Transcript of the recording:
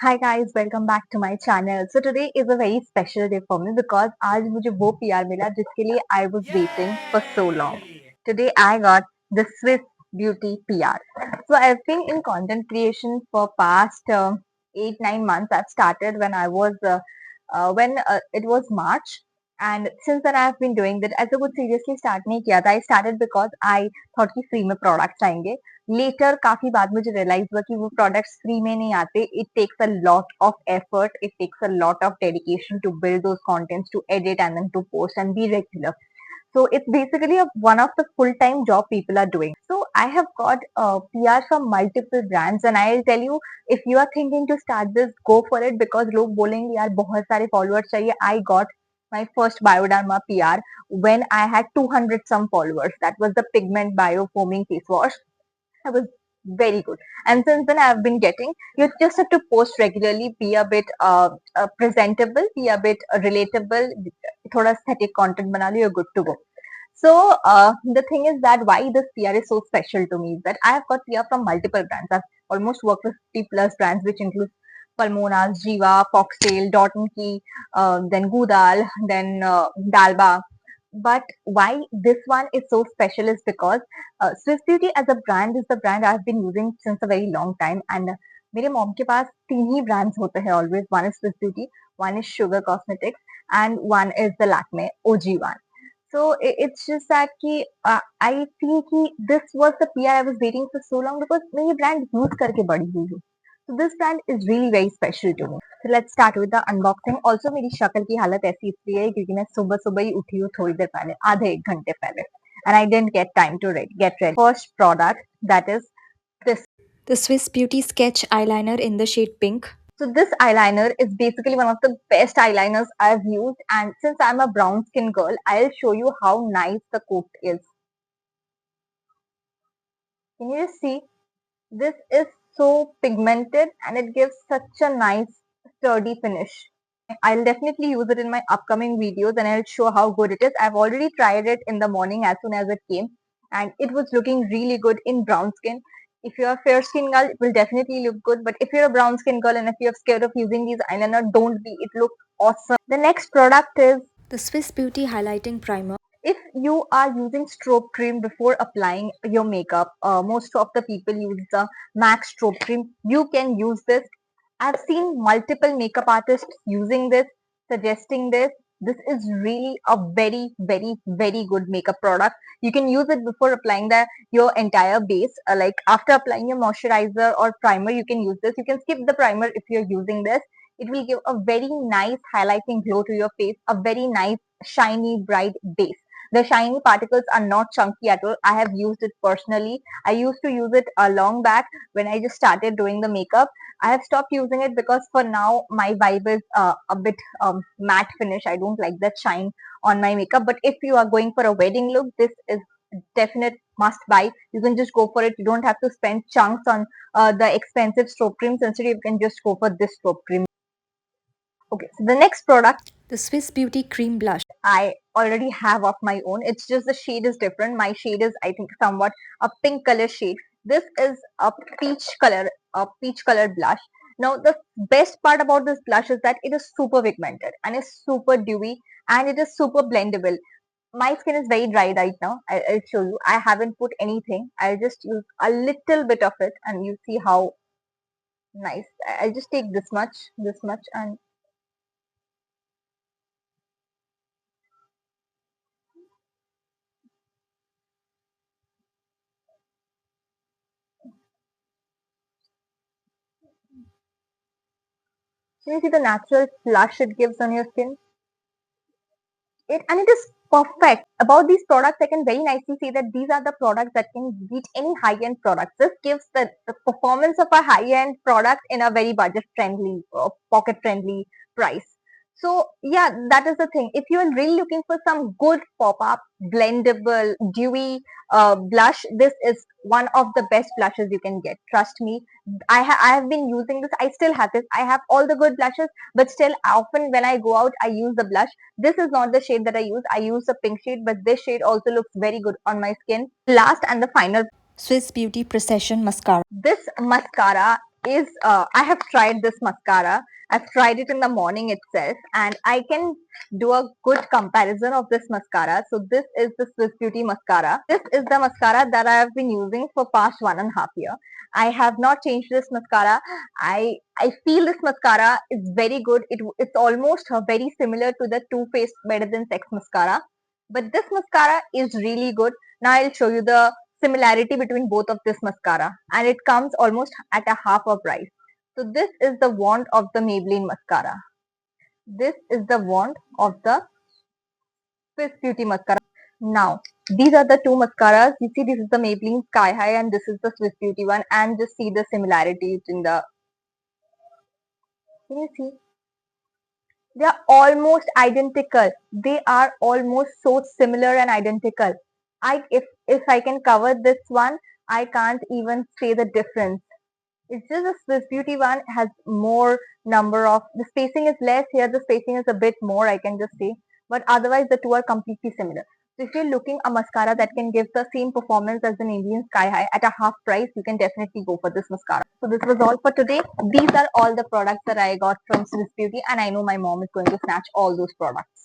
Hi guys, welcome back to my channel. So today is a very special day for me because आज मुझे वो PR मिला जिसके लिए I was waiting for so long. Yay! Today I got the Swiss Beauty PR. So I've been in content creation for past 8-9 months. I've started when I was when it was March, and since then I've been doing that. ऐसे कुछ seriously start नहीं किया था. I started because I thought कि free में products आएंगे. Letter काफी बाद मुझे रियलाइज हुआ कि वो प्रोडक्ट्स फ्री में नहीं आते. It takes a lot of effort, it takes a lot of dedication to build those contents, to edit and then to post and be regular. So it's basically one of the full-time job people are doing. So I have got PR from multiple brands, and I'll tell you, if you are thinking to start this, go for it because लोग बोलेंगे यार बहुत सारे followers चाहिए. I got my first Bioderma PR when I had 200 some followers. That was the Pigment Bio Foaming Face Wash. I was very good. And since then, I've been getting, you just have to post regularly, be a bit presentable, be a bit relatable, thoda aesthetic content bana lo, you're good to go. So the thing is that why this PR is so special to me is that I have got PR from multiple brands. I've almost worked with 50 plus brands, which includes Palmonas, Jiva, Foxtail, Dot and Key, then Gudal, then Dalba. But why this one is so special is because Swiss Beauty as a brand is the brand I've been using since a very long time. And मेरे mom के पास तीन ही brands होते हैं always. One is Swiss Beauty, one is Sugar Cosmetics, and one is the Lakme OG one. So it's just that कि I feel कि this was the PR I was waiting for so long because मैं ये brand use करके बड़ी हुई हूँ. So this brand is really very special to me. So let's start with the unboxing. Also मेरी शक्ल की हालत ऐसी इसलिए है क्योंकि मैं सुबह सुबह ही उठी हूँ थोड़ी देर पहले, आधे एक घंटे पहले, and I didn't get time to get ready. First product, that is this. The Swiss Beauty Sketch Eyeliner in the shade pink. So this eyeliner is basically one of the best eyeliners I've used, and since I'm a brown skin girl, I'll show you how nice the coat is. Can you just see? This is so pigmented and it gives such a nice sturdy finish. I'll definitely use it in my upcoming videos and I'll show how good it is. I've already tried it in the morning as soon as it came, and it was looking really good in brown skin. If you're a fair skin girl, it will definitely look good. But if you're a brown skin girl and if you're scared of using these eyeliner, don't be. It looks awesome. The next product is, The Swiss Beauty Highlighting Primer. if you are using strobe cream before applying your makeup, most of the people use the MAC strobe cream. You can use this. I've seen multiple makeup artists using this, suggesting this. This is really a very, very, very good makeup product. You can use it before applying your entire base. Like after applying your moisturizer or primer, you can use this. You can skip the primer if you're using this. It will give a very nice highlighting glow to your face, a very nice shiny, bright base. The shiny particles are not chunky at all. I have used it personally. I used to use it a long back when I just started doing the makeup. I have stopped using it because for now my vibe is a bit matte finish. I don't like that shine on my makeup. But if you are going for a wedding look, this is definite must buy. You can just go for it. You don't have to spend chunks on the expensive strobe creams. Instead, you can just go for this strobe cream. Okay, so the next product The Swiss Beauty Cream Blush. I already have of my own. It's just the shade is different. My shade is, I think, somewhat a pink color shade. This is a peach color blush. Now, the best part about this blush is that it is super pigmented and it's super dewy and it is super blendable. My skin is very dry right now. I'll show you. I haven't put anything. I'll just use a little bit of it and you see how nice. I'll just take this much, and can you see the natural flush it gives on your skin? And it is perfect. About these products, I can very nicely say that these are the products that can beat any high-end products. This gives the performance of a high-end product in a very budget-friendly, pocket-friendly price. So yeah, that is the thing. If you are really looking for some good pop-up, blendable, dewy blush, this is one of the best blushes you can get. Trust me. I have been using this. I still have this. I have all the good blushes, but still often when I go out, I use the blush. This is not the shade that I use. I use the pink shade, but this shade also looks very good on my skin. Last and the final, Swiss Beauty Precision Mascara. this mascara is I have tried this mascara. I've tried it in the morning itself, and I can do a good comparison of this mascara. So this is the Swiss Beauty mascara. This is the mascara that I have been using for past 1.5 years. I have not changed this mascara. I feel this mascara is very good. It's almost very similar to the Too Faced Better Than Sex mascara, but this mascara is really good. Now I'll show you the similarity between both of this mascara, and it comes almost at a half a price. So this is the wand of the Maybelline mascara. This is the wand of the Swiss Beauty mascara. Now these are the two mascaras. You see, this is the Maybelline Sky High and this is the Swiss Beauty one, and just see the similarities in the. Can you see? They are almost identical. They are almost so similar and identical. If I can cover this one, I can't even say the difference. It's just the Swiss Beauty one has more number of, the spacing is less here, the spacing is a bit more, I can just say. But otherwise, the two are completely similar. So if you're looking a mascara that can give the same performance as the Maybelline Sky High at a half price, you can definitely go for this mascara. So this was all for today. These are all the products that I got from Swiss Beauty, and I know my mom is going to snatch all those products.